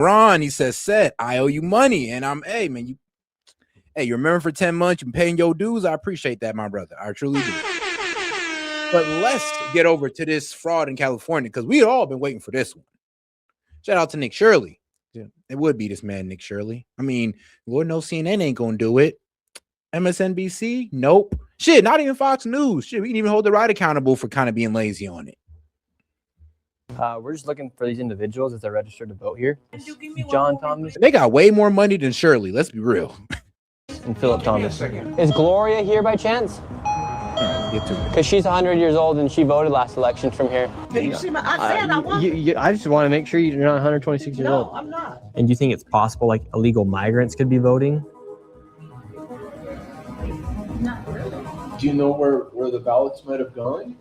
Ron, he says, "Set, I owe you money," and hey man, you remember for 10 months you paying your dues. I appreciate that, my brother. I truly do. But let's get over to this fraud in California because we all been waiting for this one. Shout out to Nick Shirley. Yeah, it would be this man, Nick Shirley. I mean, Lord knows CNN ain't gonna do it. MSNBC, nope. Shit, not even Fox News. Shit, we can even hold the right accountable for kind of being lazy on it. We're just looking for these individuals as they're registered to vote here. John Thomas. They got way more money than Shirley. Let's be real. And Philip Thomas. Is Gloria here by chance? Get to it. Because she's 100 years old and she voted last election from here. You see my, I said I want. I just want to make sure you're not 126 years old. No, I'm not. And do you think it's possible like illegal migrants could be voting? Not really. Do you know where the ballots might have gone?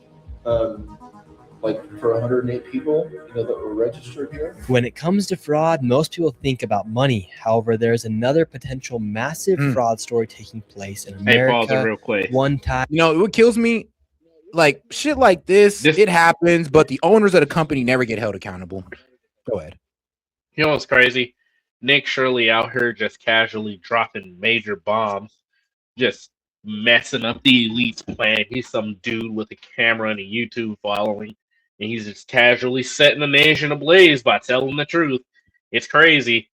Like for 108 people, that were registered here? When it comes to fraud, most people think about money. However, there's another potential massive fraud story taking place in America. Hey, pause it real quick. One time. What kills me? Like shit like this, it happens, but the owners of the company never get held accountable. Go ahead. You know what's crazy? Nick Shirley out here just casually dropping major bombs, just messing up the elite's plan. He's some dude with a camera and a YouTube following, and he's just casually setting the nation ablaze by telling the truth. It's crazy.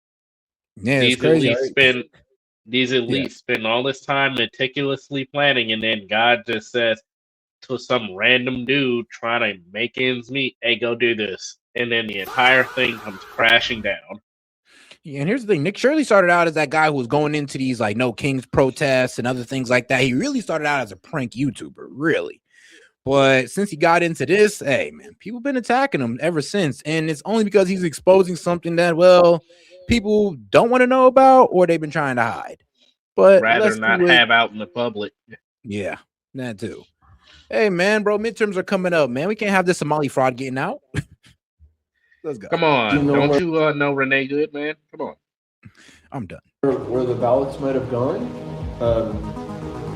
Yeah, these it's crazy. elites spend all this time meticulously planning, and then God just says to some random dude trying to make ends meet, "Hey, go do this," and then the entire thing comes crashing down. Yeah, and here's the thing. Nick Shirley started out as that guy who was going into these like No Kings protests and other things like that. He really started out as a prank YouTuber, really. But since he got into this, hey, man, people been attacking him ever since. And it's only because he's exposing something that, well, people don't want to know about or they've been trying to hide. But rather not have out in the public. Yeah, that too. Hey, man, bro, midterms are coming up, man. We can't have this Somali fraud getting out. Let's go. Come on. Don't you know Renee Good, man? Come on. I'm done. Where the ballots might have gone?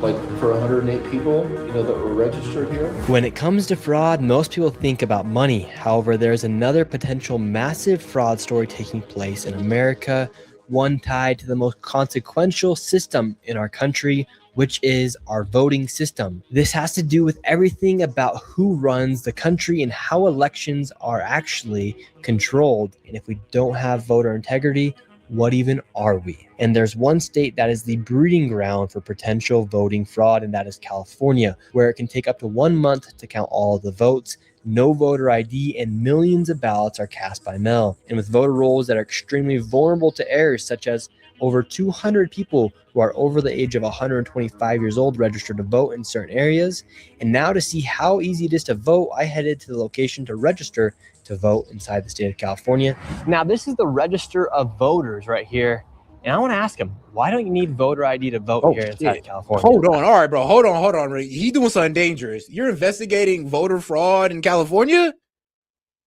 Like for 108 people, that were registered here? When it comes to fraud, most people think about money. However, there's another potential massive fraud story taking place in America, one tied to the most consequential system in our country, which is our voting system. This has to do with everything about who runs the country and how elections are actually controlled. And if we don't have voter integrity, what even are we? And there's one state that is the breeding ground for potential voting fraud, and that is California, where it can take up to 1 month to count all of the votes, no voter ID, and millions of ballots are cast by mail. And with voter rolls that are extremely vulnerable to errors, such as over 200 people who are over the age of 125 years old registered to vote in certain areas. And now to see how easy it is to vote, I headed to the location to register to vote inside the state of California. Now, this is the register of voters right here. And I want to ask him, why don't you need voter ID to vote here inside California? Hold on. All right, bro. Hold on. He's doing something dangerous. You're investigating voter fraud in California?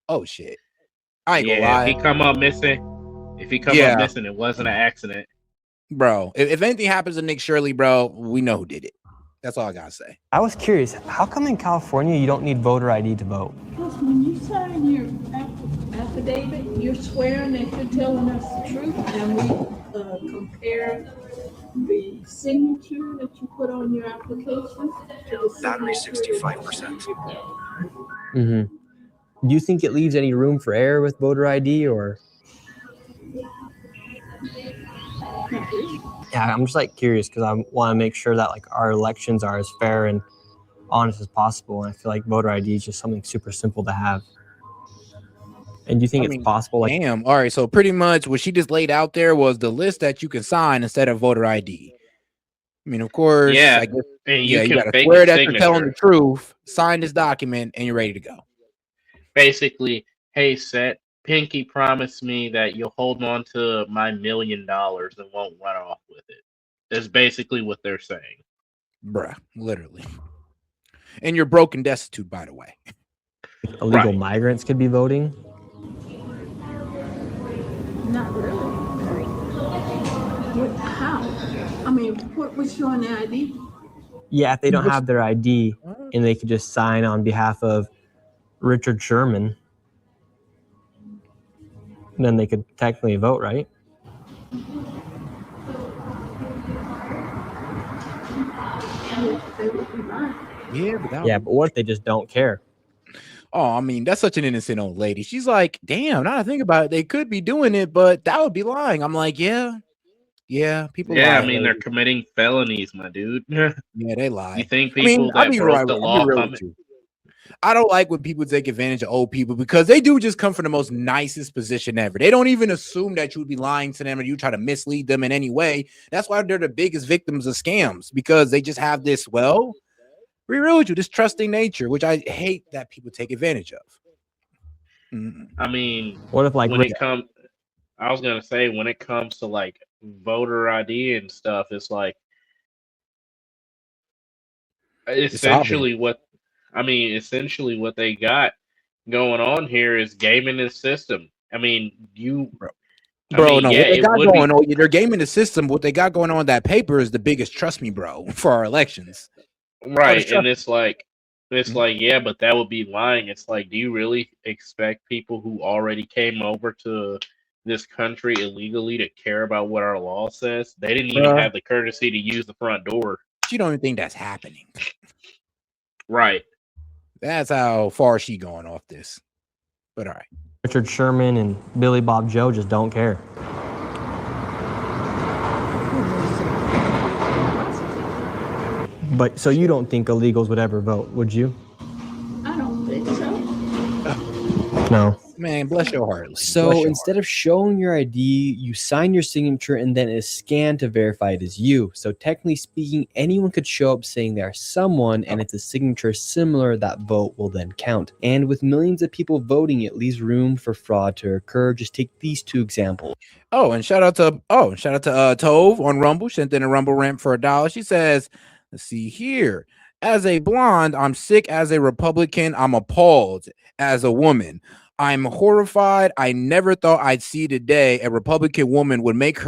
Oh, shit. I ain't gonna lie. If he come up missing, it wasn't an accident. Bro, if anything happens to Nick Shirley, bro, we know who did it. That's all I gotta say. I was curious, how come in California you don't need voter ID to vote? Because when you sign your affidavit, you're swearing that you're telling us the truth, and we compare the signature that you put on your application to the battery 65%. Mm-hmm. Do you think it leaves any room for error with voter ID, or? Yeah, I'm just curious because I want to make sure that our elections are as fair and honest as possible. And I feel like voter ID is just something super simple to have. And do you think it's possible? Damn. All right. So pretty much what she just laid out there was the list that you can sign instead of voter ID. I mean, of course. Yeah. I guess, and you got to swear that you're telling the truth, sign this document, and you're ready to go. Basically, hey, Set, Pinky promised me that you'll hold on to my $1 million and won't run off with it. That's basically what they're saying. Bruh, literally. And you're broke and destitute, by the way. Illegal migrants could be voting? Not really. How? I mean, what's showing the ID? Yeah, if they don't have their ID and they could just sign on behalf of Richard Sherman, then they could technically vote, right? They would be lying. Yeah, but that Yeah, but what if they just don't care? Oh, I mean, that's such an innocent old lady. She's like, damn, now I think about it, they could be doing it, but that would be lying. I'm like, yeah, people Yeah, lie. I mean they're committing felonies, my dude. Yeah, they You lie. think I mean, people that broke the I'll be law real come? with you. I don't like when people take advantage of old people because they do just come from the most nicest position ever. They don't even assume that you would be lying to them or you try to mislead them in any way. That's why they're the biggest victims of scams because they just have this, well, be real with you, this trusting nature, which I hate that people take advantage of. I mean, What if, like, when it comes, I was gonna say when it comes to like voter ID and stuff, it's like essentially what they got going on here is gaming the system. I mean, what they got would going on, they're gaming the system. What they got going on that paper is the biggest, trust me, bro, for our elections. Right, and it's like, yeah, but that would be lying. It's like, do you really expect people who already came over to this country illegally to care about what our law says? They didn't even have the courtesy to use the front door. You don't even think that's happening. Right. That's how far she going off this. But all right. Richard Sherman and Billy Bob Joe just don't care. But so you don't think illegals would ever vote, would you? I don't think so. No. Man, bless your heart. So instead of showing your ID, you sign your signature and then it is scanned to verify it is you. So technically speaking, anyone could show up saying they are someone, and if the signature is similar, that vote will then count. And with millions of people voting, it leaves room for fraud to occur. Just take these two examples. And shout out to Tove on Rumble. Sent in a Rumble rant for $1. She says, let's see here. As a blonde, I'm sick. As a Republican, I'm appalled. As a woman, I'm horrified. I never thought I'd see today a Republican woman would make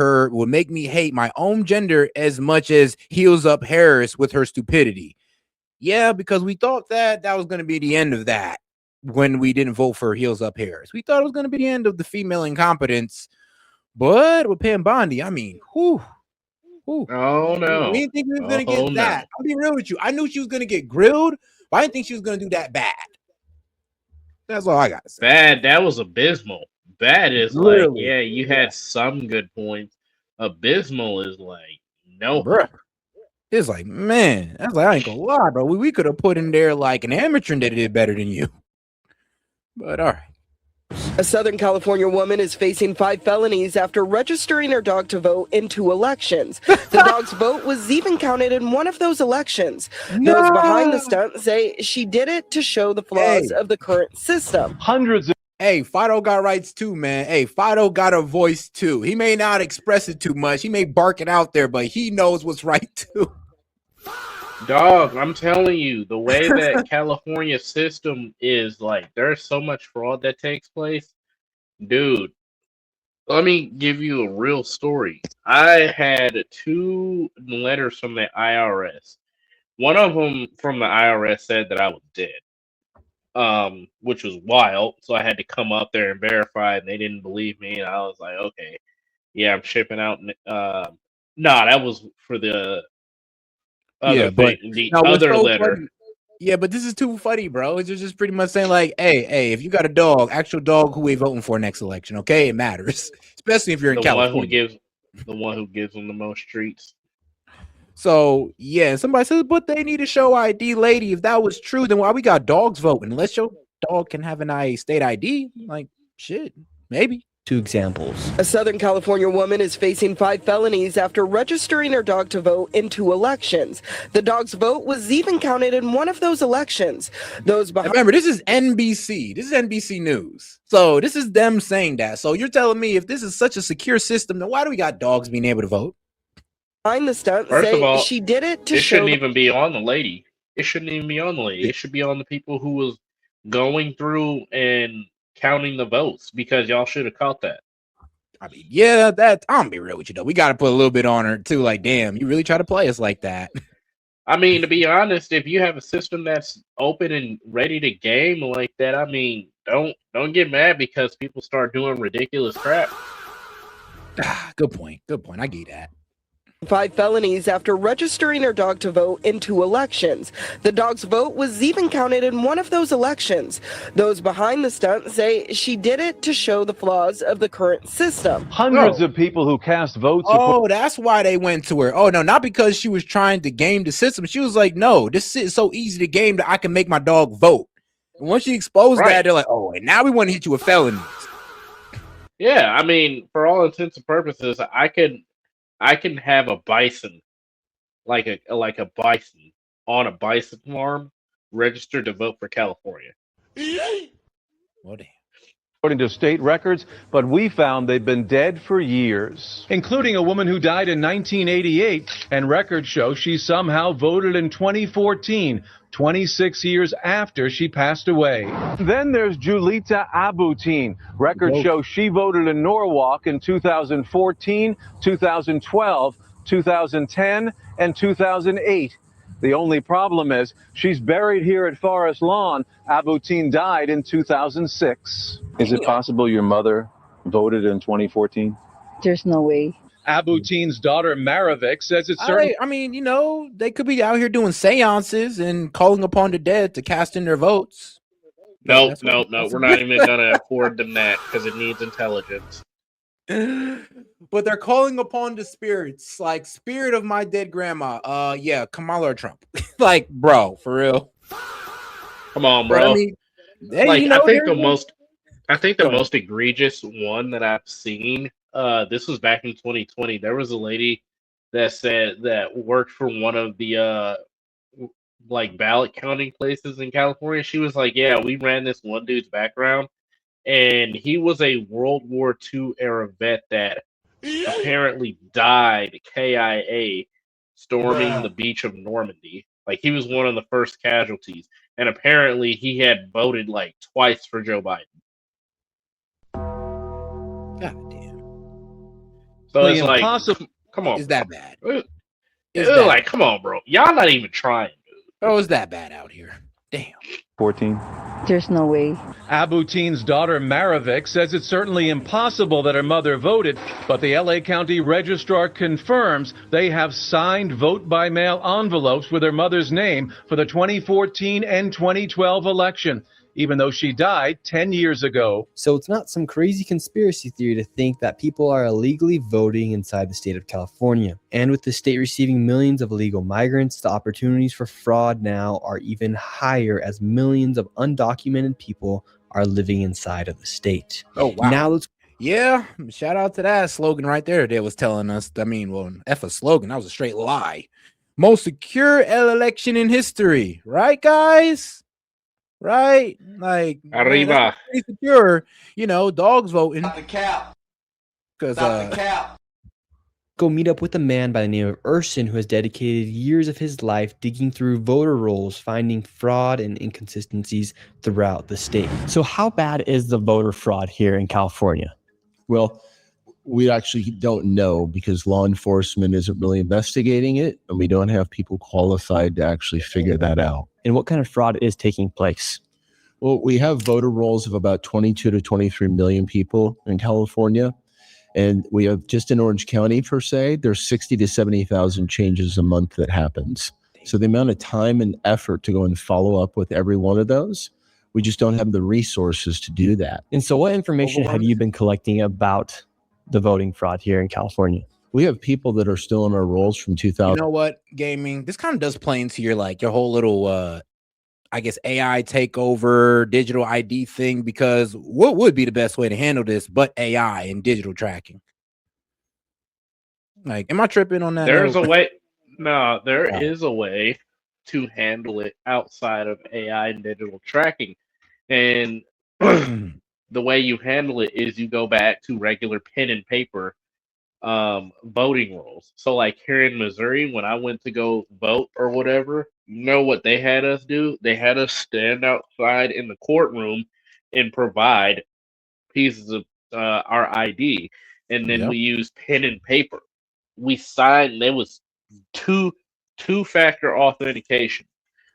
me hate my own gender as much as Heels Up Harris with her stupidity. Yeah, because we thought that was going to be the end of that when we didn't vote for Heels Up Harris. We thought it was going to be the end of the female incompetence. But with Pam Bondi, I mean, whew. Oh no. We didn't think we were going to get that. I'll be real with you. I knew she was going to get grilled, but I didn't think she was going to do that bad. That's all I got to say. Bad, that was abysmal. Bad is really? Like, yeah, you had some good points. Abysmal is like, no. Bruh. It's like, man, that's like, I ain't gonna lie, bro. We could have put in there like an amateur that did better than you. But all right. A Southern California woman is facing 5 felonies after registering her dog to vote in 2 elections. The dog's vote was even counted in one of those elections. No. Those behind the stunt say she did it to show the flaws of the current system. Hey, Fido got rights too, man. Hey, Fido got a voice too. He may not express it too much. He may bark it out there, but he knows what's right too. Dog, I'm telling you, the way that California system is, like, there's so much fraud that takes place. Dude, let me give you a real story. I had 2 letters from the IRS. One of them from the IRS said that I was dead, which was wild. So I had to come up there and verify, and they didn't believe me. And I was like, okay, yeah, I'm shipping out. That was for the other letter. Funny. Yeah, but this is too funny, bro. It's just pretty much saying like, hey, if you got a dog, actual dog, who we voting for next election? Okay, it matters, especially if you're in California. The one who gives them the most treats. So yeah, somebody says, but they need to show ID, lady. If that was true, then why we got dogs voting? Unless your dog can have an state ID, like shit, maybe. 2 examples. A Southern California woman is facing 5 felonies after registering her dog to vote in 2 elections. The dog's vote was even counted in one of those elections. Remember, this is NBC. This is NBC News. So this is them saying that. So you're telling me if this is such a secure system, then why do we got dogs being able to vote? Behind the stunt, First of all, she did it to show. It shouldn't even be on the lady. It shouldn't even be on the lady. It should be on the people who was going through and counting the votes, because y'all should have caught that. I mean, yeah, I'm gonna be real with you though. We got to put a little bit on her too. Like, damn, you really try to play us like that? I mean, to be honest, if you have a system that's open and ready to game like that, I mean, don't get mad because people start doing ridiculous crap. Good point. Good point. I get that. 5 felonies after registering her dog to vote in 2 elections. The dog's vote was even counted in one of those elections. Those behind the stunt say she did it to show the flaws of the current system. Hundreds of people who cast votes. Oh, that's why they went to her. Oh, no, not because she was trying to game the system. She was like, no, this is so easy to game that I can make my dog vote. And once she exposed that, they're like, oh, and now we want to hit you with felonies. Yeah, I mean, for all intents and purposes, I can have a bison, like a bison on a bison farm, registered to vote for California. Well, damn. According to state records, but we found they've been dead for years, including a woman who died in 1988, and records show she somehow voted in 2014, 26 years after she passed away. Then there's Julita Abutin. Records show she voted in Norwalk in 2014, 2012, 2010, and 2008. The only problem is she's buried here at Forest Lawn. Abutin died in 2006. Is it possible your mother voted in 2014? There's no way. Abutin's daughter Maravik says it's certain. I mean, you know, they could be out here doing seances and calling upon the dead to cast in their votes. No. We're not even gonna afford them that because it needs intelligence. But they're calling upon the spirits, like spirit of my dead grandma. Yeah, Kamala or Trump. Like, bro, for real. Come on, bro. I mean, hey, like, you know, I think the most egregious one that I've seen. This was back in 2020. There was a lady that said that worked for one of the like ballot counting places in California. She was like, "Yeah, we ran this one dude's background, and he was a World War II era vet that apparently died KIA storming the beach of Normandy. Like, he was one of the first casualties, and apparently he had voted like twice for Joe Biden. God damn. So it's like, come on, is that bad? Like, come on, bro. Y'all not even trying, dude. Oh, is that bad out here? Damn. 14. There's no way. Abutin's daughter Maravik says it's certainly impossible that her mother voted, but the LA County Registrar confirms they have signed vote-by-mail envelopes with her mother's name for the 2014 and 2012 election, even though she died 10 years ago. So it's not some crazy conspiracy theory to think that people are illegally voting inside the state of California. And with the state receiving millions of illegal migrants, the opportunities for fraud now are even higher as millions of undocumented people are living inside of the state. Oh, wow. Now let's Yeah, shout out to that slogan right there. They was telling us, I mean, well, F a slogan, that was a straight lie. Most secure election in history, right, guys? Right? Like, Arriba. Man, pretty secure, you know, dogs voting. Stop the cap. Because Stop the cap. go meet up with a man by the name of Urson who has dedicated years of his life digging through voter rolls, finding fraud and inconsistencies throughout the state. So how bad is the voter fraud here in California? Well, we actually don't know because law enforcement isn't really investigating it, and we don't have people qualified to actually figure that out. And what kind of fraud is taking place? Well, we have voter rolls of about 22 to 23 million people in California. And we have just in Orange County, per se, there's 60 to 70,000 changes a month that happens. So the amount of time and effort to go and follow up with every one of those, we just don't have the resources to do that. And so what information have you been collecting about the voting fraud here in California? We have people that are still in our rolls from 2000. You know what, gaming? This kind of does play into your like your whole little I guess AI takeover, digital ID thing, because what would be the best way to handle this but AI and digital tracking? Like, am I tripping on that? There's a way. No, there is a way to handle it outside of AI and digital tracking. And the way you handle it is you go back to regular pen and paper voting rolls. So like here in Missouri, when I went to go vote or whatever, you know what they had us do? They had us stand outside in the courtroom and provide pieces of our ID, and then we used pen and paper. We signed. There was two-factor authentication.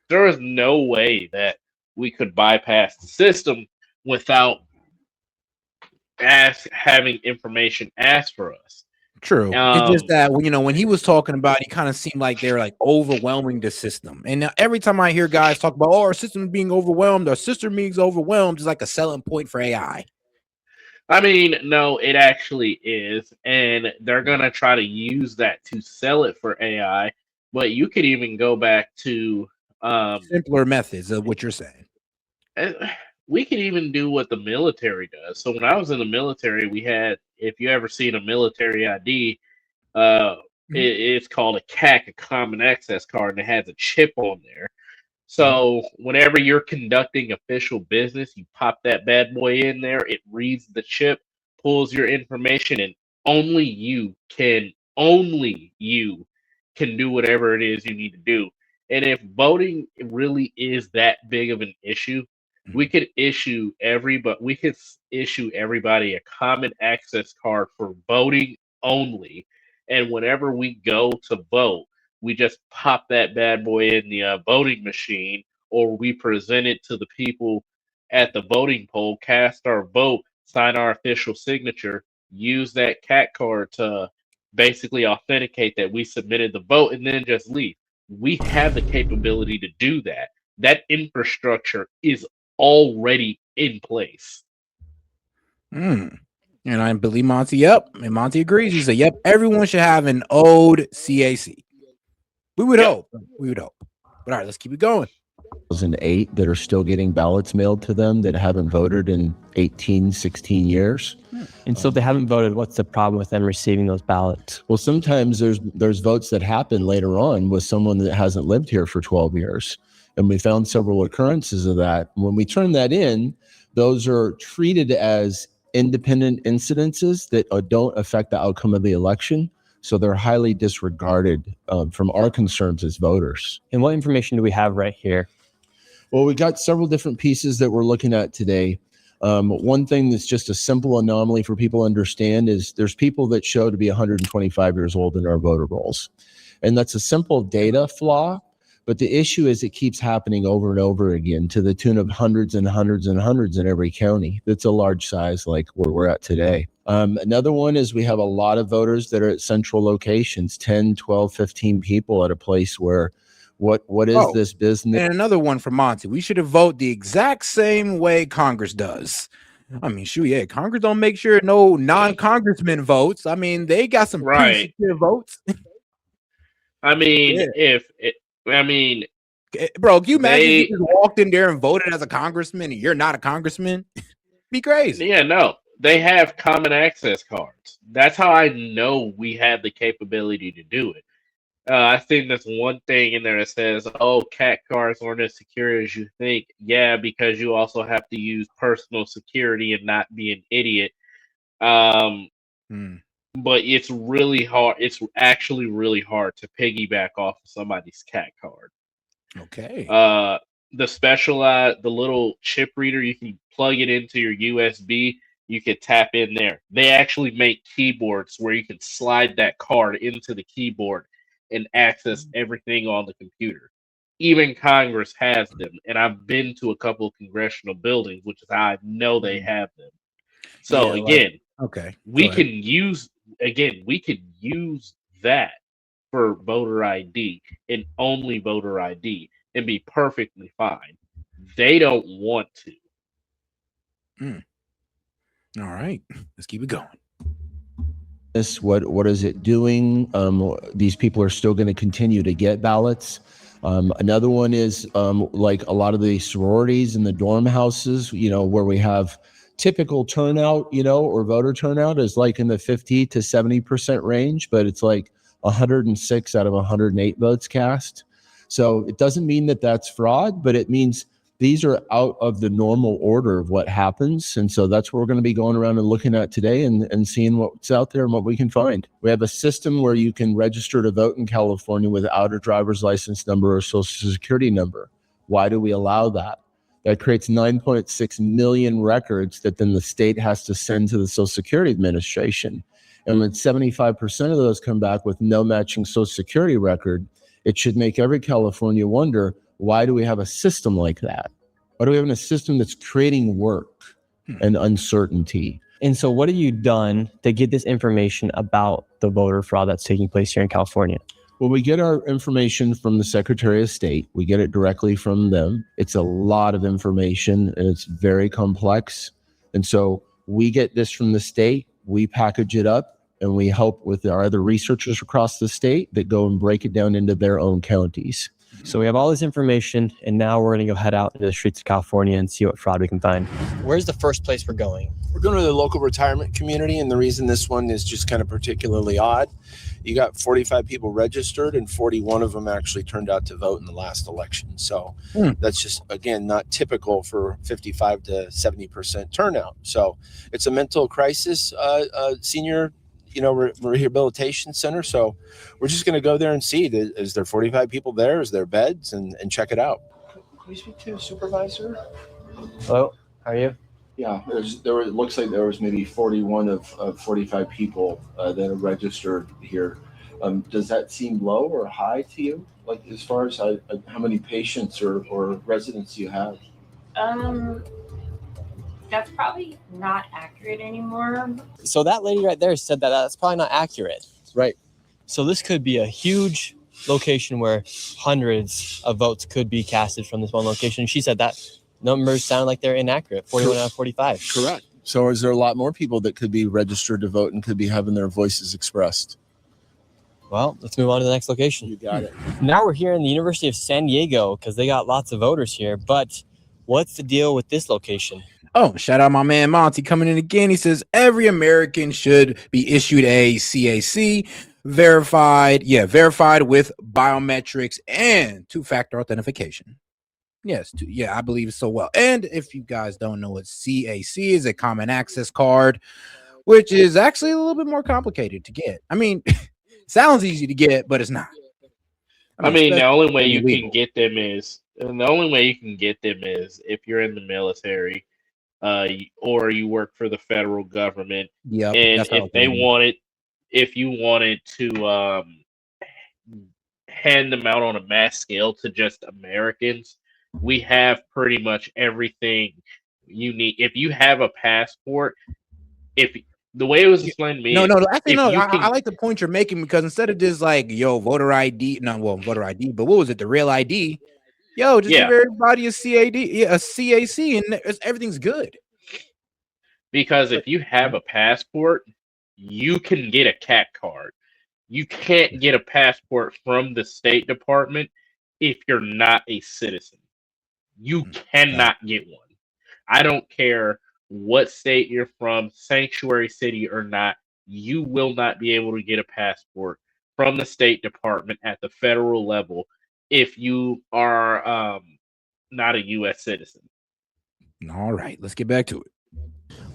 There was no way that we could bypass the system without having information asked for us. True. It's just that when he was talking about it, he kind of seemed like they were like overwhelming the system. And now every time I hear guys talk about, our system is being overwhelmed, our system being overwhelmed, is like a selling point for AI. I mean, no, it actually is, and they're gonna try to use that to sell it for AI. But you could even go back to simpler methods of what you're saying. We could even do what the military does. So when I was in the military, we had, if you ever seen a military ID, it's called a CAC, a Common Access Card, and it has a chip on there. So whenever you're conducting official business, you pop that bad boy in there, it reads the chip, pulls your information, and only you can do whatever it is you need to do. And if voting really is that big of an issue, we could issue everybody a common access card for voting only. And whenever we go to vote, we just pop that bad boy in the voting machine, or we present it to the people at the voting poll, cast our vote, sign our official signature, use that CAT card to basically authenticate that we submitted the vote, and then just leave. We have the capability to do that. That infrastructure is already in place. And I believe Monty, and Monty agrees. He said, yep, everyone should have an old CAC. We would hope. But all right, let's keep it going. 2008 that are still getting ballots mailed to them that haven't voted in 18, 16 years. And so if they haven't voted, what's the problem with them receiving those ballots? Well, sometimes there's votes that happen later on with someone that hasn't lived here for 12 years. And we found several occurrences of that. When we turn that in, those are treated as independent incidences that don't affect the outcome of the election. So they're highly disregarded from our concerns as voters. And what information do we have right here? Well, we got several different pieces that we're looking at today. One thing that's just a simple anomaly for people to understand is there's people that show to be 125 years old in our voter rolls. And that's a simple data flaw. But the issue is it keeps happening over and over again to the tune of hundreds and hundreds and hundreds in every county. That's a large size like where we're at today. Another one is we have a lot of voters that are at central locations, 10, 12, 15 people at a place where what is this business? And another one for Monty. We should have voted the exact same way Congress does. I mean, Congress don't make sure no non-congressman votes. I mean, they got some pretty secure votes. I mean, bro, can you imagine if you just walked in there and voted as a congressman and you're not a congressman? Be crazy. Yeah, no. They have common access cards. That's how I know we have the capability to do it. I think that's one thing in there that says, CAT cards aren't as secure as you think. Yeah, because you also have to use personal security and not be an idiot. But it's really hard. It's actually really hard to piggyback off of somebody's CAT card. Okay. The little chip reader, you can plug it into your USB. You can tap in there. They actually make keyboards where you can slide that card into the keyboard and access everything on the computer. Even Congress has them, and I've been to a couple of congressional buildings, which is how I know they have them. So we could use that for voter ID and only voter ID and be perfectly fine. They don't want to. All right, let's keep it going. What is it doing? These people are still going to continue to get ballots. Another one is like a lot of the sororities in the dorm houses, where we have typical turnout, or voter turnout is like in the 50 to 70% range, but it's like 106 out of 108 votes cast. So it doesn't mean that that's fraud, but it means these are out of the normal order of what happens. And so that's what we're going to be going around and looking at today and seeing what's out there and what we can find. We have a system where you can register to vote in California without a driver's license number or social security number. Why do we allow that? That creates 9.6 million records that then the state has to send to the Social Security Administration. And when 75% of those come back with no matching Social Security record, it should make every California wonder, why do we have a system like that? Why do we have a system that's creating work? and uncertainty. And so what have you done to get this information about the voter fraud that's taking place here in California? Well, we get our information from the Secretary of State. We get it directly from them. It's a lot of information and it's very complex. And so we get this from the state, we package it up, and we help with our other researchers across the state that go and break it down into their own counties. So we have all this information, and now we're going to go head out into the streets of California and see what fraud we can find. Where's the first place we're going? We're going to the local retirement community, and the reason this one is just kind of particularly odd, you got 45 people registered, and 41 of them actually turned out to vote in the last election. So that's just, again, not typical for 55 to 70% turnout. So it's a mental crisis senior rehabilitation center. So we're just going to go there and see, is there 45 people there? Is there beds? And check it out. Can we speak to the supervisor? Hello, how are you? Yeah, it looks like there was maybe 41 of 45 people that are registered here. Does that seem low or high to you? Like as far as how many patients or residents you have? That's probably not accurate anymore. So that lady right there said that that's probably not accurate. Right. So this could be a huge location where hundreds of votes could be casted from this one location. She said that numbers sound like they're inaccurate, 41 out of 45. Correct. So is there a lot more people that could be registered to vote and could be having their voices expressed? Well, let's move on to the next location. You got it. Now we're here in the University of San Diego because they got lots of voters here. But what's the deal with this location? Oh, shout out my man Monty coming in again. He says every American should be issued a CAC verified with biometrics and two-factor authentication. Yes, I believe it so well. And if you guys don't know what CAC is, a common access card, which is actually a little bit more complicated to get. I mean, sounds easy to get, but it's not. I mean, the only way you can get them is if you're in the military, or you work for the federal government. Yeah, and if you wanted to hand them out on a mass scale to just Americans, we have pretty much everything you need. If you have a passport, the way it was explained to me, I like the point you're making, because instead of just like voter ID, voter ID, but what was it, the real ID? Just give everybody a CAC, and everything's good. Because if you have a passport, you can get a CAT card. You can't get a passport from the State Department if you're not a citizen. You cannot get one. I don't care what state you're from, sanctuary city or not, you will not be able to get a passport from the State Department at the federal level if you are not a U.S. citizen. All right, let's get back to it.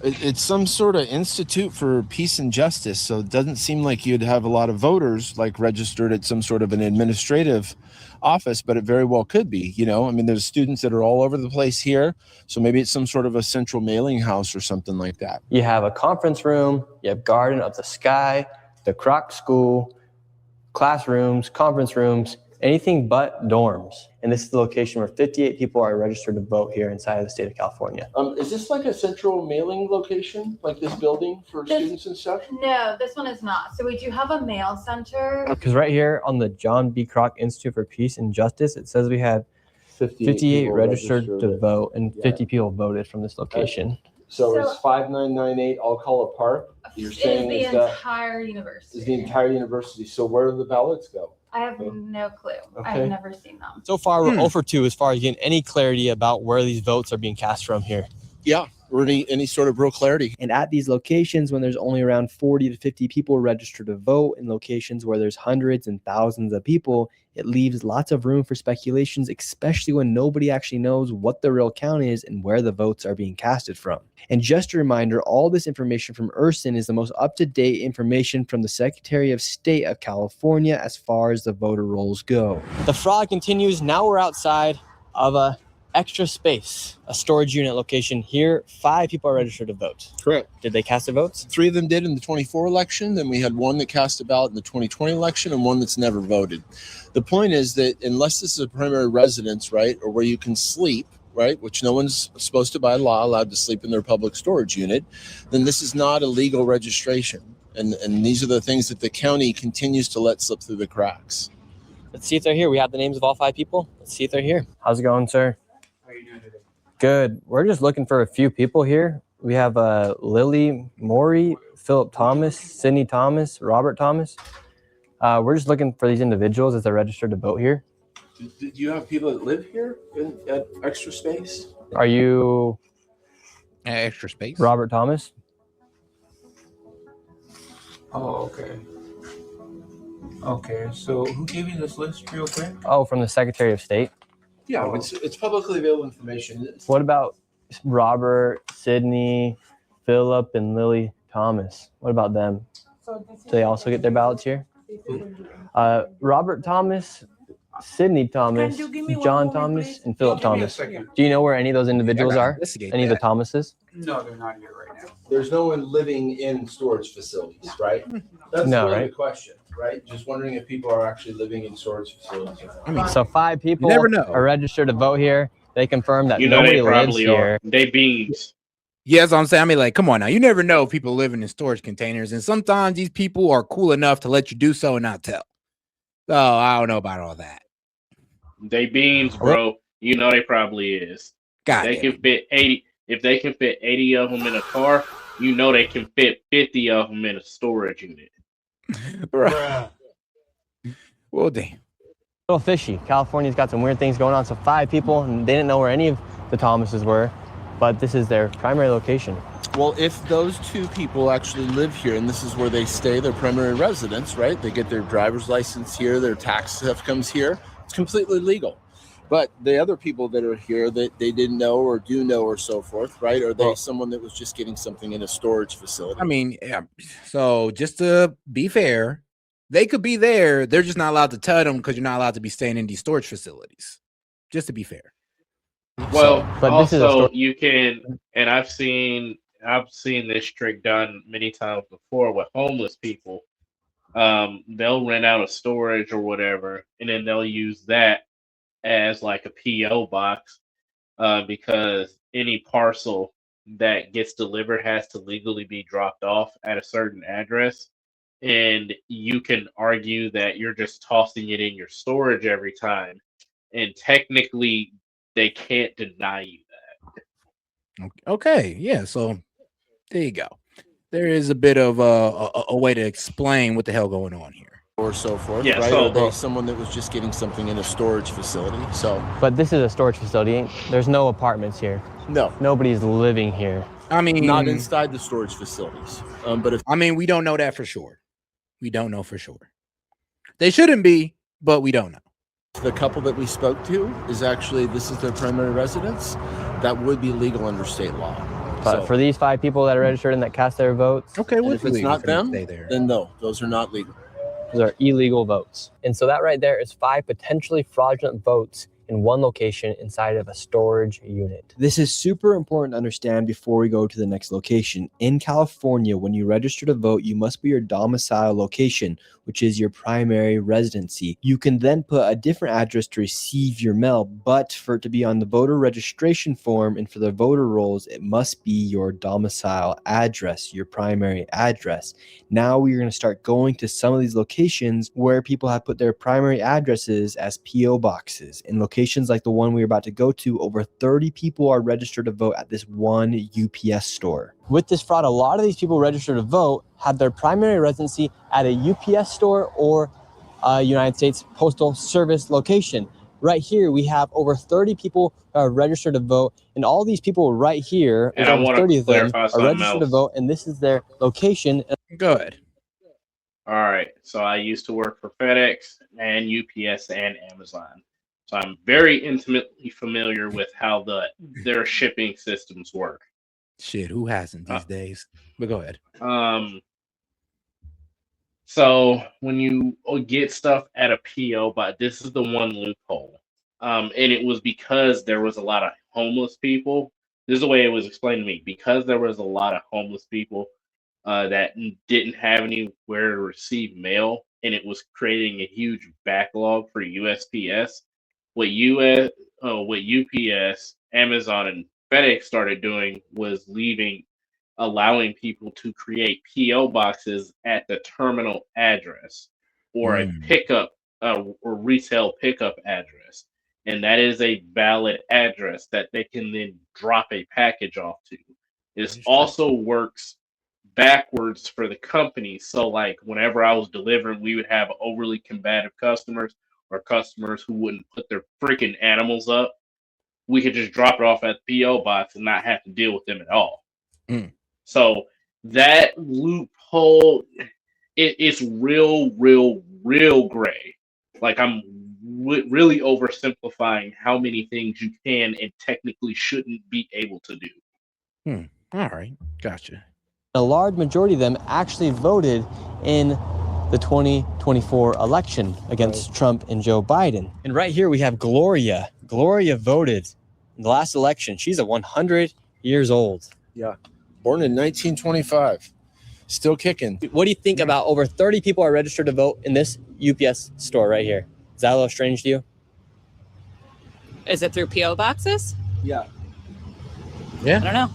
It's some sort of Institute for Peace and Justice, so it doesn't seem like you'd have a lot of voters like registered at some sort of an administrative office, but it very well could be. I mean, there's students that are all over the place here, so maybe it's some sort of a central mailing house or something like that. You have a conference room, you have Garden of the Sky, the Kroc School, classrooms, conference rooms, anything but dorms. And this is the location where 58 people are registered to vote here inside of the state of California. Is this like a central mailing location, like this building for students and stuff? No, this one is not. So we do have a mail center. Because right here on the John B. Kroc Institute for Peace and Justice, it says we had 58 registered to vote, and 50 people voted from this location. So it's 5998 Alcala Park. You're saying is the entire university. Is the entire university. So where do the ballots go? I have no clue. Okay. I've never seen them. So far, we're 0 for 2 as far as getting any clarity about where these votes are being cast from here. Yeah, or any sort of real clarity. And at these locations, when there's only around 40 to 50 people registered to vote, in locations where there's hundreds and thousands of people, it leaves lots of room for speculations, especially when nobody actually knows what the real count is and where the votes are being casted from. And just a reminder, all this information from Urson is the most up-to-date information from the Secretary of State of California as far as the voter rolls go. The fraud continues. Now we're outside of a extra space, a storage unit location. Here, 5 people are registered to vote. Correct. Did they cast their votes? 3 of them did in the 24 election. Then we had 1 that cast a ballot in the 2020 election and 1 that's never voted. The point is that unless this is a primary residence, right, or where you can sleep, right, which no one's supposed to by law allowed to sleep in their public storage unit, then this is not a legal registration. And these are the things that the county continues to let slip through the cracks. Let's see if they're here. We have the names of all 5 people. Let's see if they're here. How's it going, sir? How are you doing today? Good. We're just looking for a few people here. We have Lily Morey, Philip Thomas, Sydney Thomas, Robert Thomas. We're just looking for these individuals as they're registered to vote here. Do you have people that live here at Extra Space? Are you Extra Space? Robert Thomas? Oh, okay. Okay, so who gave you this list real quick? Oh, from the Secretary of State. Yeah, it's publicly available information. What about Robert, Sydney, Philip, and Lily Thomas? What about them? Do they also get their ballots here? Robert Thomas, Sydney Thomas, John Thomas, and Philip Thomas. Do you know where any of those individuals are? Any of the Thomases? No, they're not here right now. There's no one living in storage facilities, right? That's No, really right? the question, right? Just wondering if people are actually living in storage facilities. I mean, So 5 people never know. are registered to vote here. They confirm that You know nobody they lives probably here. are. They beans. yes, I'm saying, I mean, like, come on now. You never know if people living in storage containers, and sometimes these people are cool enough to let you do so and not tell. So I don't know about all that. They beans, bro. You know they probably is. God, They can fit 80. If they can fit 80 of them in a car, you know they can fit 50 of them in a storage unit. right. Well, damn. A little fishy. California's got some weird things going on. So 5 people, and they didn't know where any of the Thomases were, but this is their primary location. Well, if those 2 people actually live here and this is where they stay, their primary residence, right? They get their driver's license here, their tax stuff comes here. It's completely legal. But the other people that are here that they didn't know or do know or so forth, right? Are they someone that was just getting something in a storage facility? I mean, yeah. So just to be fair, they could be there. They're just not allowed to tell them because you're not allowed to be staying in these storage facilities. Just to be fair. Well, But this is a also story. you can, and I've seen this trick done many times before with homeless people. They'll rent out a storage or whatever, and then they'll use that as like a PO box, because any parcel that gets delivered has to legally be dropped off at a certain address. And you can argue that you're just tossing it in your storage every time, and technically they can't deny you that. Okay. Yeah. So there you go. There is a bit of a way to explain what the hell going on here. Or so forth, Yeah, right? so- Are they someone that was just getting something in a storage facility? So But this is a storage facility. There's no apartments here. no, Nobody's living here. I mean, not inside the storage facilities. But if I mean, we don't know that for sure. We don't know for sure. They shouldn't be, but we don't know. the couple that we spoke to is actually this is their primary residence, that would be legal under state law. But So- for these 5 people that are registered and that cast their votes, Okay, and well, if it's not them, then no, those are not legal. those are illegal votes. And so that right there is 5 potentially fraudulent votes in one location inside of a storage unit. This is super important to understand before we go to the next location. In California, when you register to vote, you must be your domicile location, which is your primary residency. You can then put a different address to receive your mail, but for it to be on the voter registration form and for the voter rolls, it must be your domicile address, your primary address. Now we're going to start going to some of these locations where people have put their primary addresses as PO boxes. In locations like the one we're about to go to, over 30 people are registered to vote at this one UPS store. With this fraud, a lot of these people registered to vote had their primary residency at a UPS store or a United States Postal Service location. Right here, we have over 30 people that are registered to vote, and all these people right here, And there's I over wanna 30 of them, clarify are something registered to else. vote, and this is their location. Good. All right. So I used to work for FedEx and UPS and Amazon. So I'm very intimately familiar with how their shipping systems work. Shit, who hasn't these days? But go ahead. So when you get stuff at a PO, but this is the one loophole. And it was because there was a lot of homeless people. This is the way it was explained to me. Because there was a lot of homeless people that didn't have anywhere to receive mail, and it was creating a huge backlog for USPS. What UPS Amazon and FedEx started doing was allowing people to create PO boxes at the terminal address or a pickup or retail pickup address, and that is a valid address that they can then drop a package off to. This also works backwards for the company. So like whenever I was delivering, we would have overly combative customers or customers who wouldn't put their freaking animals up. We could just drop it off at the PO box and not have to deal with them at all. So that loophole, it's real gray. Like I'm really oversimplifying how many things you can and technically shouldn't be able to do. All right, gotcha. A large majority of them actually voted in the 2024 election against Trump and Joe Biden. And right here we have Gloria. Gloria voted in the last election. She's 100 years old. Yeah, born in 1925, still kicking. What do you think about over 30 people are registered to vote in this UPS store right here? Is that a little strange to you? Is it through PO boxes? Yeah. I don't know.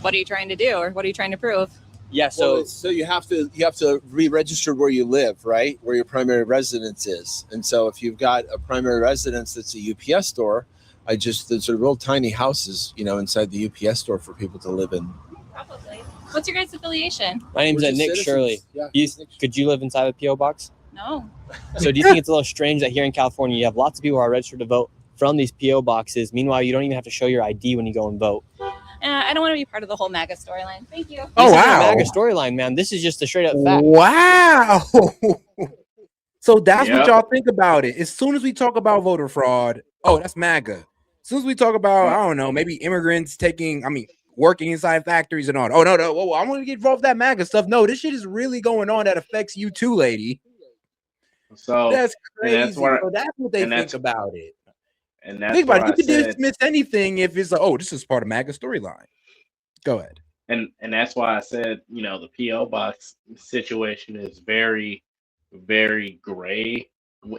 What are you trying to do, or what are you trying to prove? Yeah, so you have to re-register where you live, right? Where your primary residence is. And so if you've got a primary residence that's a UPS store, there's a real tiny houses, inside the UPS store for people to live in. Probably. What's your guys' affiliation? My name's Nick Shirley. Yeah. Could you live inside a PO box? No. So do you think it's a little strange that here in California you have lots of people who are registered to vote from these PO boxes? Meanwhile, you don't even have to show your ID when you go and vote. I don't want to be part of the whole MAGA storyline. Thank you. Oh, wow. MAGA storyline, man. This is just a straight up fact. Wow. So that's what y'all think about it. As soon as we talk about voter fraud, that's MAGA. As soon as we talk about, I don't know, maybe immigrants working inside factories and all. Oh, no. Whoa, I want to get involved with that MAGA stuff. No, this shit is really going on that affects you too, lady. So that's crazy. That's what they think about it. And that's think about it. You can dismiss anything if it's like, this is part of MAGA storyline. Go ahead. And that's why I said, the PO box situation is very, very gray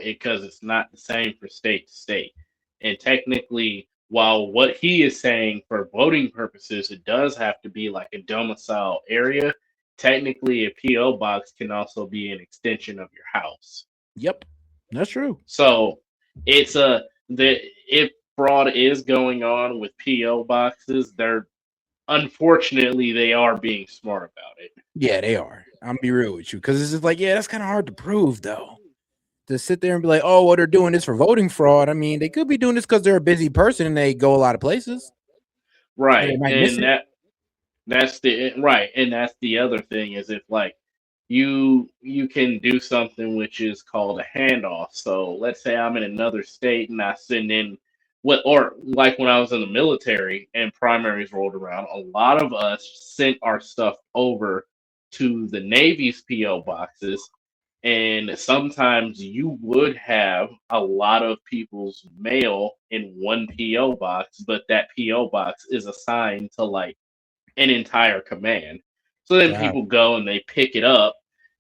because it's not the same for state to state. And technically, while what he is saying for voting purposes, it does have to be like a domicile area. Technically, a PO box can also be an extension of your house. Yep, that's true. So it's if fraud is going on with PO boxes, unfortunately they are being smart about it. Yeah, they are. I'm be real with you because it's just like, that's kind of hard to prove though. To sit there and be like, they're doing this for voting fraud. I mean, they could be doing this because they're a busy person and they go a lot of places. Right. And that's the other thing is if like you can do something which is called a handoff. So let's say I'm in another state and I send in or like when I was in the military and primaries rolled around, a lot of us sent our stuff over to the Navy's PO boxes. And sometimes you would have a lot of people's mail in one PO box, but that PO box is assigned to like an entire command. So then people go and they pick it up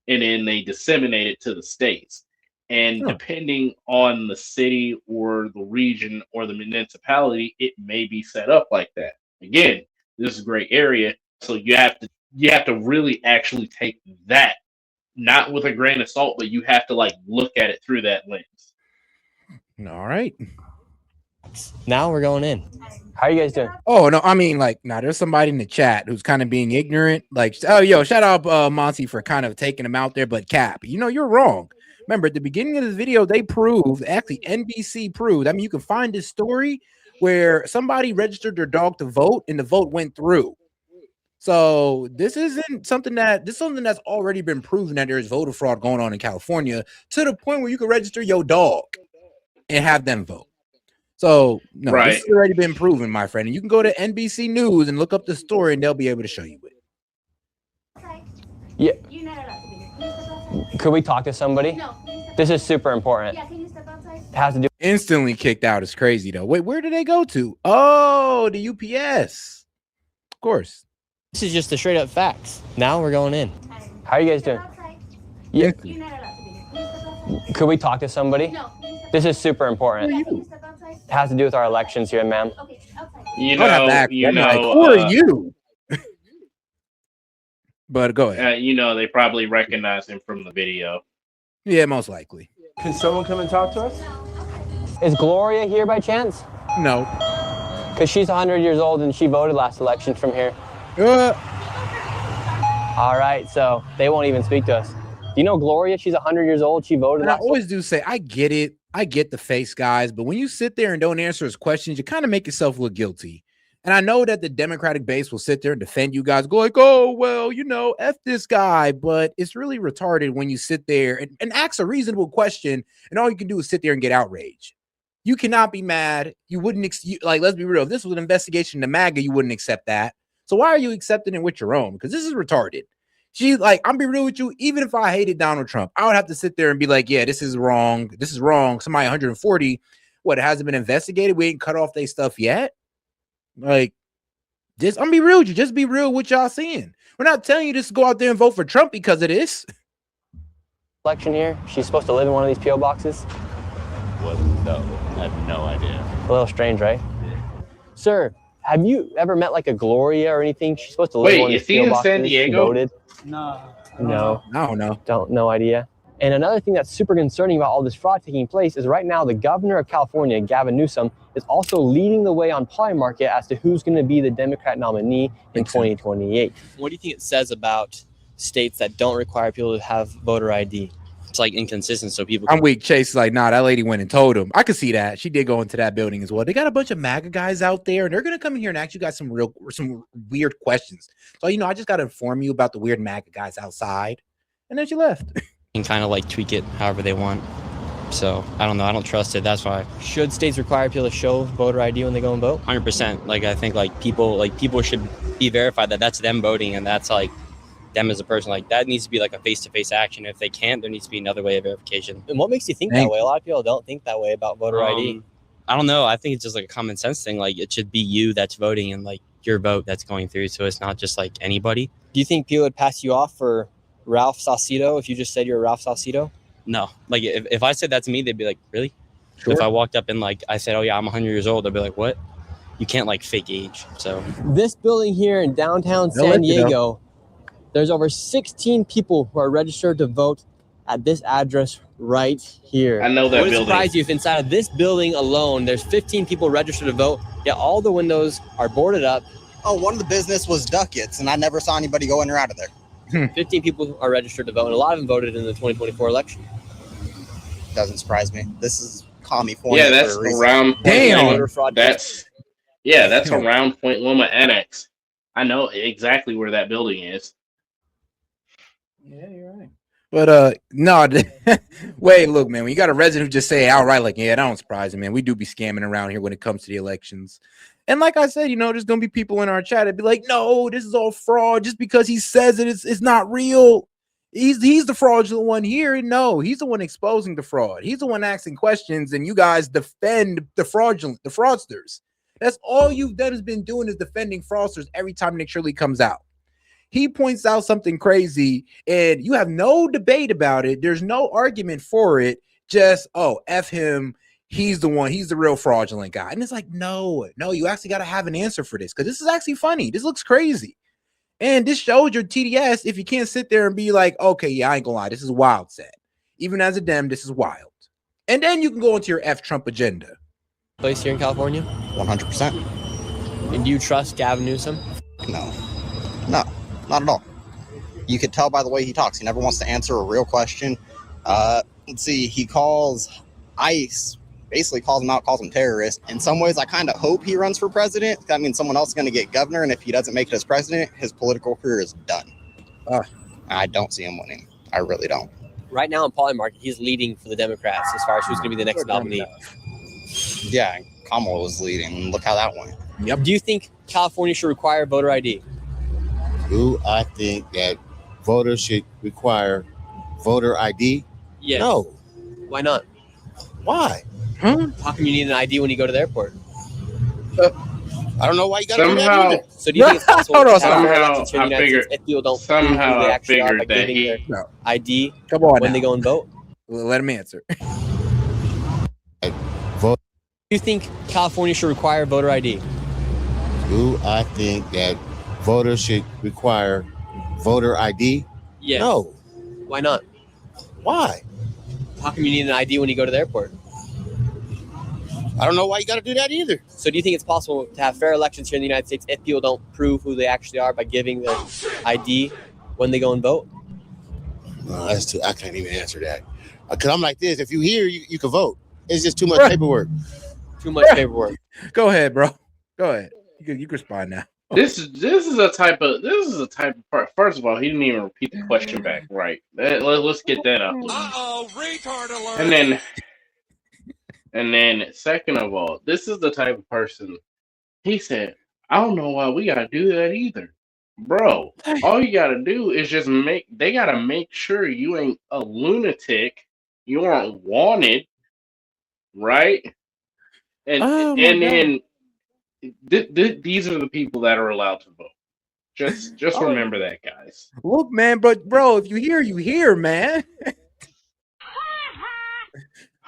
and then they disseminate it to the states. And depending on the city or the region or the municipality, it may be set up like that. Again, this is a great area. So you have to really actually take that, not with a grain of salt, but you have to like look at it through that lens. All right. Now we're going in. How are you guys doing? Oh, no, there's somebody in the chat who's kind of being ignorant. Like, shout out Monty for kind of taking him out there, but Cap, you're wrong. Remember, at the beginning of this video, they proved, actually NBC proved, you can find this story where somebody registered their dog to vote and the vote went through. So this isn't something that's already been proven that there's voter fraud going on in California to the point where you can register your dog and have them vote. So no, this has already been proven, my friend. And you can go to NBC News and look up the story and they'll be able to show you it. Yeah. Could we talk to somebody? No. This is super important. Yeah, can you step outside? It has to do. Instantly kicked out is crazy though. Wait, where did they go to? Oh, the UPS. Of course. This is just the straight up facts. Now we're going in. How are you guys doing? Yeah. You're not allowed to be here. Can you step outside? Could we talk to somebody? No. This is super important. Yeah, can you step outside? It has to do with our elections here, ma'am. Okay. You I would have to know, ask you them, like, know, who are you? But go ahead. you know, they probably recognize him from the video. Yeah, most likely. Can someone come and talk to us? Is Gloria here by chance? No. Because she's 100 years old and she voted last election from here. All right, so they won't even speak to us. Do you know Gloria? She's 100 years old. She voted And I last always do say, I get it. I get the face guys, but when you sit there and don't answer his questions, you kind of make yourself look guilty. And I know that the Democratic base will sit there and defend you guys, go like, oh, well, you know, F this guy. But it's really retarded when you sit there and ask a reasonable question, and all you can do is sit there and get outraged. You cannot be mad. You wouldn't, like, let's be real. If this was an investigation to MAGA, you wouldn't accept that. So why are you accepting it with your own? Because this is retarded. She, like, I'm be real with you. Even if I hated Donald Trump, I would have to sit there and be like, yeah, this is wrong. This is wrong. Somebody 140, what, it hasn't been investigated? We ain't cut off their stuff yet. Like, just, I'm be real with you. Just be real with y'all seeing. We're not telling you just to go out there and vote for Trump because of this. election here. She's supposed to live in one of these P.O. boxes. Well, no, I have no idea. A little strange, right? Sir, have you ever met like a Gloria or anything? She's supposed to live in one of these P.O. boxes. San Diego? She voted. No. No. I don't know. No idea. And another thing that's super concerning about all this fraud taking place is right now the governor of California, Gavin Newsom, is also leading the way on Polymarket as to who's going to be the Democrat nominee in 2028. What do you think it says about states that don't require people to have voter ID? It's like inconsistent, so people. I'm weak. Chase is like, nah, that lady went and told him. I could see that. She did go into that building as well. They got a bunch of MAGA guys out there, and they're gonna come in here and ask you guys some weird questions. So, you know, I just gotta inform you about the weird MAGA guys outside. And then she left. And kind of like tweak it however they want. So I don't know. I don't trust it. That's why. Should states require people to show voter ID when they go and vote? 100%. Like I think people should be verified that that's them voting and that's like them as a person. Like that needs to be like a face-to-face action. If they can't, there needs to be another way of verification. And what makes you think that way? A lot of people don't think that way about voter ID. I don't know. I think it's just like a common sense thing. Like it should be you that's voting and like your vote that's going through. So it's not just like anybody. Do you think people would pass you off for Ralph Saucedo if you just said you're Ralph Saucedo? No. Like if I said that to me, they'd be like, really? Sure. If I walked up and like I said, oh yeah, I'm 100 years old, they'd be like, what? You can't like fake age. So this building here in downtown San Diego, there's over 16 people who are registered to vote at this address right here. I know that Would it building. surprise you if inside of this building alone, there's 15 people registered to vote, yet all the windows are boarded up. Oh, one of the business was Ducats, and I never saw anybody go in or out of there. 15 people are registered to vote, and a lot of them voted in the 2024 election. Doesn't surprise me. This is California. Yeah, that's around that's around Point Loma Annex. I know exactly where that building is. Yeah, you're right. But no, wait, look, man, when you got a resident who just say outright, like, yeah, that don't surprise me, man. We do be scamming around here when it comes to the elections. And like I said, you know, there's gonna be people in our chat that'd be like, no, this is all fraud. Just because he says it's not real. He's the fraudulent one here. No, he's the one exposing the fraud. He's the one asking questions, and you guys defend the fraudsters. That's all you've done has been doing is defending fraudsters every time Nick Shirley comes out. He points out something crazy and you have no debate about it. There's no argument for it. Just, oh, F him. He's the one. He's the real fraudulent guy. And it's like, no, you actually got to have an answer for this because this is actually funny. This looks crazy. And this shows your TDS if you can't sit there and be like, okay, yeah, I ain't gonna lie. This is wild set. Even as a Dem, this is wild. And then you can go into your F Trump agenda. Place here in California? 100%. And do you trust Gavin Newsom? No, not at all. You could tell by the way he talks. He never wants to answer a real question. Let's see. He calls ICE, basically calls them out, calls them terrorists. In some ways, I kind of hope he runs for president. That means someone else is going to get governor. And if he doesn't make it as president, his political career is done. I don't see him winning. I really don't. Right now in Polymarket, he's leading for the Democrats as far as who's going to be the next nominee. Yeah, Kamala was leading. Look how that went. Yep. Do you think California should require voter ID? Do I think that voters should require voter ID? Yes. No. Why not? Why? How come you need an ID when you go to the airport? I don't know why you got to do that either. So do you think it's possible to have Somehow elections here in the United States if people don't prove who they actually are by giving their ID when they go and vote? Let him answer. Do you think California should require voter ID? Do I think that voters should require voter ID? Yes. No. Why not? Why? How come you need an ID when you go to the airport? I don't know why you got to do that either. So do you think it's possible to have fair elections here in the United States if people don't prove who they actually are by giving their ID when they go and vote? No, that's too. I can't even answer that. Because I'm like this. If you here, you can vote. It's just too much paperwork. Too much paperwork. Go ahead, bro. Go ahead. You can respond now. This is a type of part. First of all, he didn't even repeat the question back right. Let's get that up. Retard alert. And then second of all, this is the type of person. He said, "I don't know why we gotta do that either, bro. All you gotta do is just they gotta make sure you ain't a lunatic, you aren't wanted, right? And then these are the people that are allowed to vote. Just remember that, guys. Look, man, but bro, if you hear, man.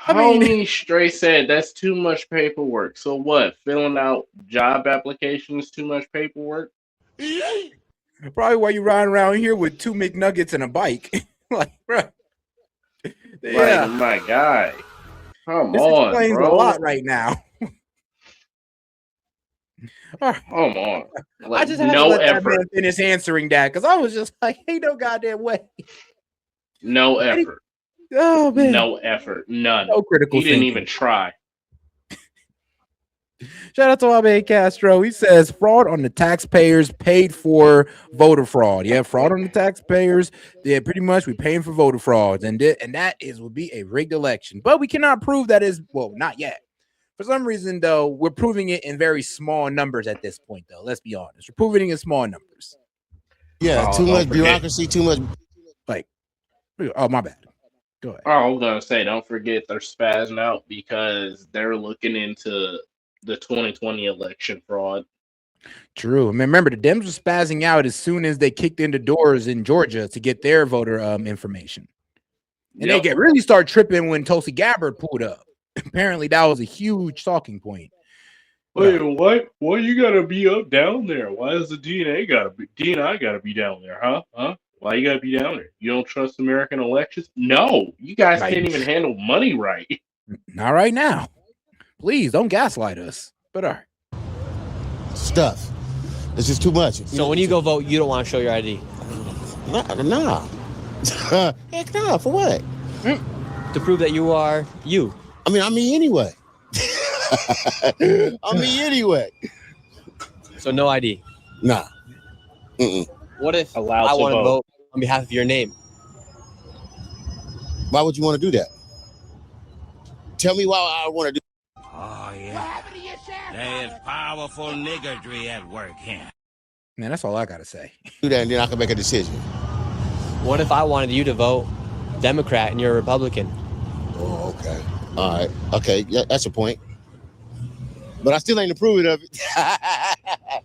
Homie Stray said that's too much paperwork. So what? Filling out job applications too much paperwork? Probably why you riding around here with 2 McNuggets and a bike. Like, bro. Yeah. Like, my guy. Come This on, explains bro. a lot right now. Come on. I just had to let that man finish answering that because I was just like, ain't no goddamn way. No effort. Oh man. No effort. None. No critical He didn't thinking. even try. Shout out to Abe Castro. He says fraud on the taxpayers paid for voter fraud. Yeah, fraud on the taxpayers. Yeah, pretty much we paying for voter frauds, and that would be a rigged election. But we cannot prove that is not yet. For some reason, though, we're proving it in very small numbers at this point. Though, let's be honest, we're proving it in small numbers. Yeah, too much bureaucracy, too much. Like, oh my bad. Go ahead. Oh, I was gonna say, don't forget they're spazzing out because they're looking into the 2020 election fraud. True. I mean, remember, the Dems were spazzing out as soon as they kicked in the doors in Georgia to get their voter information. And they really start tripping when Tulsi Gabbard pulled up. Apparently, that was a huge talking point. Wait, what? Why you gotta be up down there? Why is the DNI gotta be down there, huh? Why you gotta be down there? You don't trust American elections? No, you guys can't even handle money right. Not right now. Please don't gaslight us. But all right. Stuff. It's just too much. So when you go vote, you don't want to show your ID? Nah. Heck nah, for what? To prove that you are you. I mean anyway. Anyway. So no ID? Nah. What if I Allowed to want to vote. vote on behalf of your name? Why would you want to do that? Tell me why I want to do. Oh, yeah. There's powerful niggardry at work here. Man, that's all I gotta say. Do that, and then I can make a decision. What if I wanted you to vote Democrat and you're a Republican? Oh, okay. All right. Okay, yeah, that's a point. But I still ain't approving of it.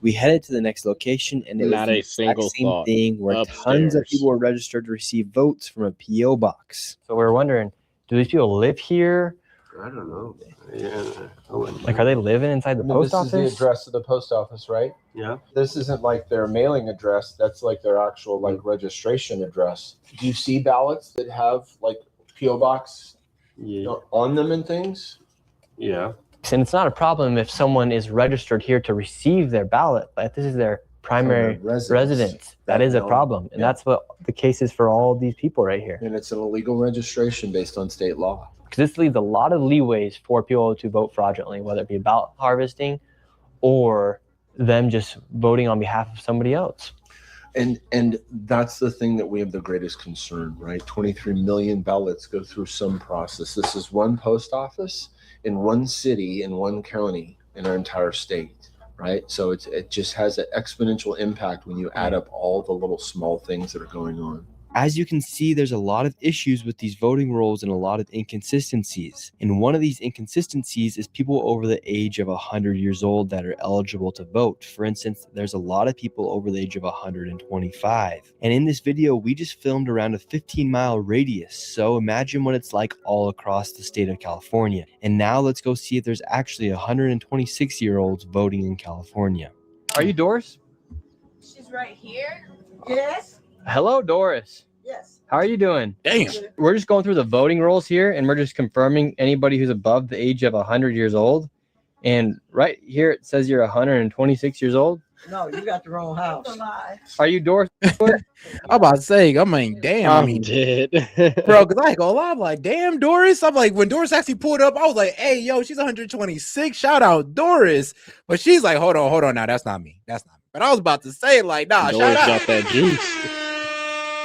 We headed to the next location, and it Not was a the single exact same thought. thing where tons of Upstairs. people were registered to receive votes from a PO box. So we were wondering, do these people live here? I don't know. Yeah. Like, are they living inside the post This office? is the address of the post office, right? Yeah. This isn't like their mailing address. That's like their actual registration address. Do you see ballots that have like PO box on them and things? Yeah. And it's not a problem if someone is registered here to receive their ballot, but if this is their primary residence, that is a problem. And that's what the case is for all these people right here. And it's an illegal registration based on state law. Because this leaves a lot of leeways for people to vote fraudulently, whether it be ballot harvesting or them just voting on behalf of somebody else. And that's the thing that we have the greatest concern, right? 23 million ballots go through some process. This is one post office in one city, in one county, in our entire state, right? So it just has an exponential impact when you add up all the little small things that are going on. As you can see, there's a lot of issues with these voting rolls and a lot of inconsistencies. And one of these inconsistencies is people over the age of 100 years old that are eligible to vote. For instance, there's a lot of people over the age of 125. And in this video, we just filmed around a 15-mile radius. So imagine what it's like all across the state of California. And now let's go see if there's actually 126-year-olds voting in California. Are you Doris? She's right here. Yes. Hello, Doris. Yes. How are you doing? Damn. We're just going through the voting rolls here, and we're just confirming anybody who's above the age of 100 years old. And right here it says you're 126 years old. No, you got the wrong house. Are you Doris? I'm about to say, I mean, damn. I mean, dead. bro, because I ain't gonna lie, I'm like, damn, Doris. I'm like, when Doris actually pulled up, I was like, hey, yo, she's 126. Shout out, Doris. But she's like, hold on. Now, that's not me. That's not me. But I was about to say, like, nah, Doris shout out. got that juice.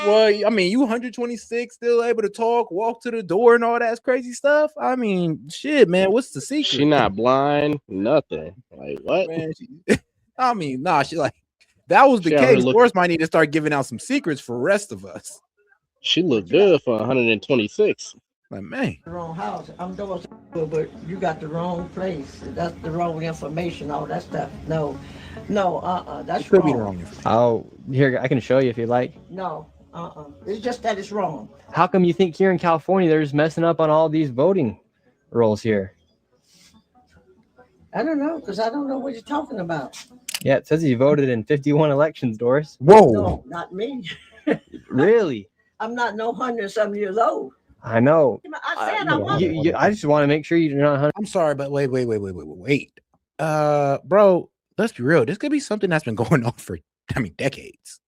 Well, I mean, you 126, still able to talk, walk to the door, and all that crazy stuff. I mean, shit, man, what's the secret? She not blind, nothing. Like what? Man, I mean, nah, she like that was the She out here case. look- Doris might need to start giving out some secrets for the rest of us. She looked good for 126. Like, man, The wrong house. I'm Doris, but you got the wrong place. That's the wrong information. All that stuff. No, that's it could wrong. be the wrong information. Oh, here, I can show you if you like. No, It's just that it's wrong. How come you think here in California they're just messing up on all these voting rolls here? I don't know, because I don't know what you're talking about. Yeah, it says you voted in 51 elections, Doris. Whoa. No, not me. Really? I'm not no 100-some years old. I know. I said I wasn't. I just want to make sure you're not 100. I'm sorry, but wait. Bro, let's be real. This could be something that's been going on for, decades.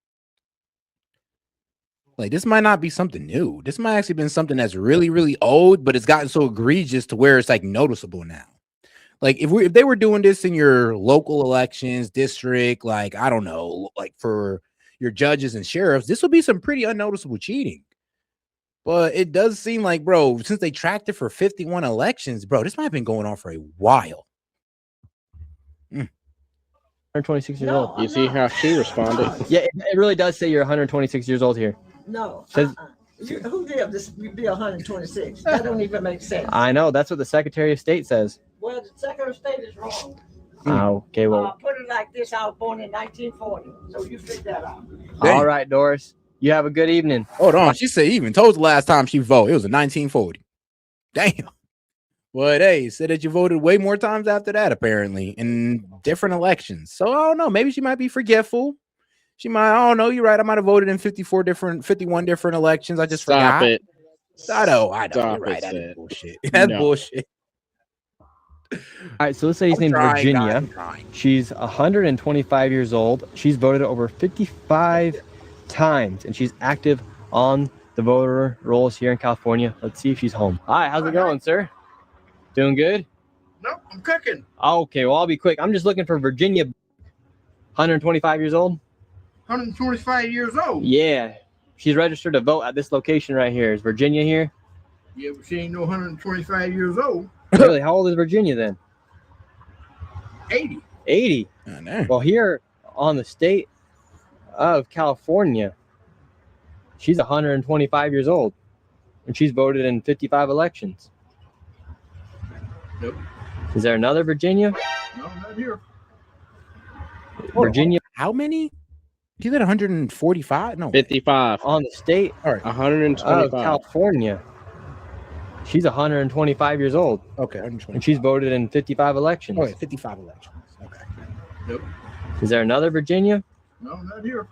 Like, this might not be something new. This might actually been something that's really, really old, but it's gotten so egregious to where it's like noticeable now. Like, if they were doing this in your local elections, district, like, I don't know, like for your judges and sheriffs, this would be some pretty unnoticeable cheating. But it does seem like, bro, since they tracked it for 51 elections, bro, this might have been going on for a while. 126 years old. You see how she responded? Yeah, it really does say you're 126 years old here. No. Says, Who did this? You be 126. That don't even make sense. I know. That's what the Secretary of State says. Well, the Secretary of State is wrong. Okay, well. Put it like this. I was born in 1940. So you figure that out. All right, Doris. You have a good evening. Hold on. She said even told the last time she voted. It was in 1940. Damn. But hey, said that you voted way more times after that, apparently, in different elections. So I don't know. Maybe she might be forgetful. She might, I don't know. You're right. I might have voted in 51 different elections. I just forgot. It. I know. Stop You're right. it, That's Sid. bullshit. That's No. bullshit. All right, so this lady's named Virginia. She's 125 years old. She's voted over 55 times, and she's active on the voter rolls here in California. Let's see if she's home. Hi, how's it going, sir? Doing good? No, I'm cooking. Okay, well, I'll be quick. I'm just looking for Virginia, 125 years old. 125 years old. Yeah, she's registered to vote at this location right here. Is Virginia here? Yeah, but she ain't no 125 years old. Really? How old is Virginia then? 80. 80. Well, here on the state of California, she's 125 years old, and she's voted in 55 elections. Nope. Is there another Virginia? No, not here. Virginia. How many? You said 145? No. 55. On the state of 125. California. She's 125 years old. Okay, 125. And she's voted in 55 elections. Oh, yeah, 55 elections. Okay. Nope. Is there another Virginia? No, not here.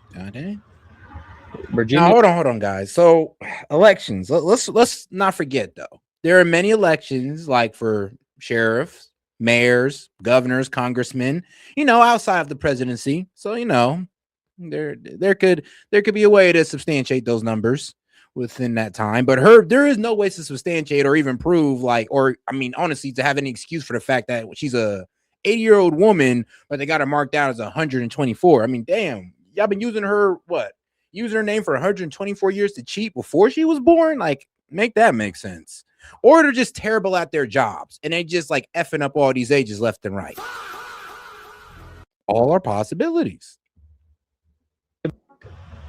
Virginia. Now, hold on, guys. So elections. Let's not forget though. There are many elections, like for sheriffs, mayors, governors, congressmen. Outside of the presidency. So there could be a way to substantiate those numbers within that time. But there is no way to substantiate or even prove, honestly, to have any excuse for the fact that she's a 80-year-old woman, but they got her marked down as 124. I mean, damn, y'all been using her name for 124 years to cheat before she was born. Like, make that make sense. Or they're just terrible at their jobs and they just like effing up all these ages left and right. All are possibilities.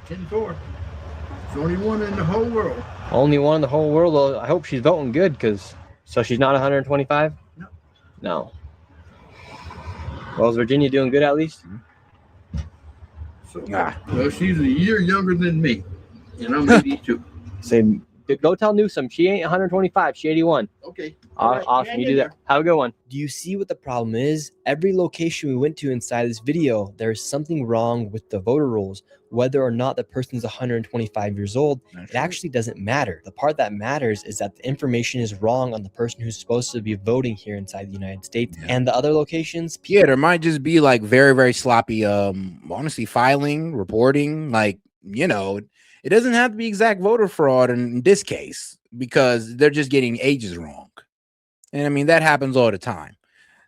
10-4. It's only one in the whole world. Only one in the whole world. Well, I hope she's voting good, so she's not 125? No. Well, is Virginia doing good at least? So, well, she's a year younger than me, and I'm 82. Say Go tell Newsom she ain't 125, she 81. Okay. Awesome. You do that. Have a good one. Do you see what the problem is? Every location we went to inside this video, there's something wrong with the voter rolls. Whether or not the person's 125 years old, it actually doesn't matter. The part that matters is that the information is wrong on the person who's supposed to be voting here inside the United States. And the other locations, yeah, there might just be like very, very sloppy, honestly, filing, reporting, like, you know, it doesn't have to be exact voter fraud in this case because they're just getting ages wrong. And I mean, that happens all the time.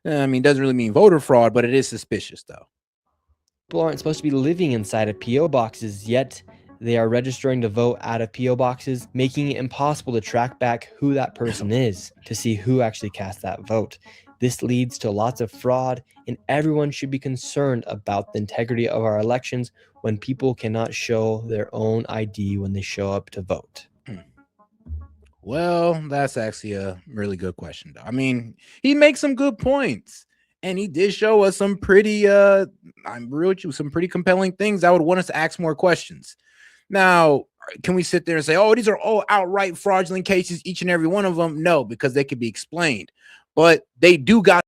I mean, it doesn't really mean voter fraud, but it is suspicious though. People aren't supposed to be living inside of P.O. boxes, yet they are registering to vote out of P.O. boxes, making it impossible to track back who that person is to see who actually cast that vote. This leads to lots of fraud, and everyone should be concerned about the integrity of our elections when people cannot show their own ID when they show up to vote. Well, that's actually a really good question, though. I mean, he makes some good points, and he did show us some pretty, I'm real with you, some pretty compelling things that would want us to ask more questions. Now, can we sit there and say, oh, these are all outright fraudulent cases, each and every one of them? No, because they could be explained, but they do got